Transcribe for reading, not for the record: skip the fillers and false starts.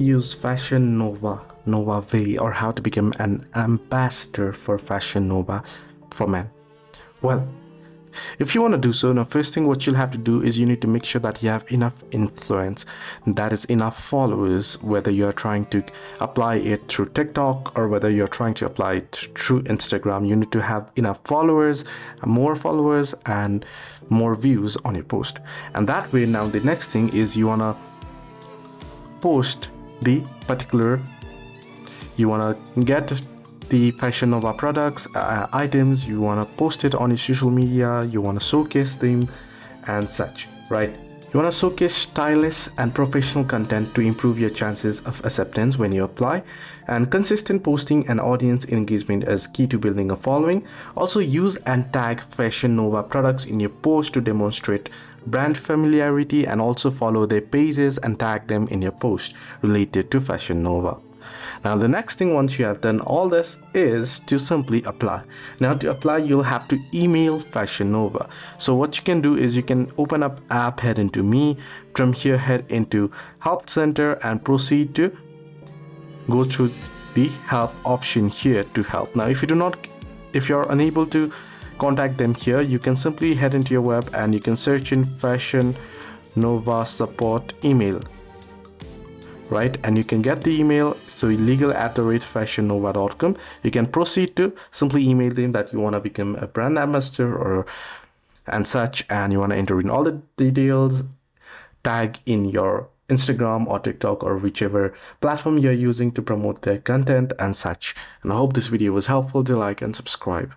use Fashion Nova, Nova Way, or how to become an ambassador for Fashion Nova for men? Well, if you want to do so, now first thing what you'll have to do is you need to make sure that you have enough influence, that is enough followers, whether you're trying to apply it through TikTok or whether you're trying to apply it through Instagram. You need to have enough followers, and more views on your post. And that way, now the next thing is you want to post the particular, you want to get the Fashion Nova products, items, you want to post it on your social media, you want to showcase them and such, right? You want to showcase stylish and professional content to improve your chances of acceptance when you apply, and consistent posting and audience engagement is key to building a following. Also use and tag Fashion Nova products in your post to demonstrate brand familiarity, and also follow their pages and tag them in your post related to Fashion Nova. Now the next thing, once you have done all this, is to simply apply. Now to apply, you'll have to email Fashion Nova. So what you can do is you can open up app, head into me, from here head into help center and proceed to go through the help option here to help. Now if you're unable to contact them here, you can simply head into your web and you can search in Fashion Nova support email, right? And you can get the email, so legal@fashionnova.com. You can proceed to simply email them that you want to become a brand ambassador or and such, and you want to enter in all the details, tag in your Instagram or TikTok or whichever platform you're using to promote their content and such. And I hope this video was helpful. To like and subscribe.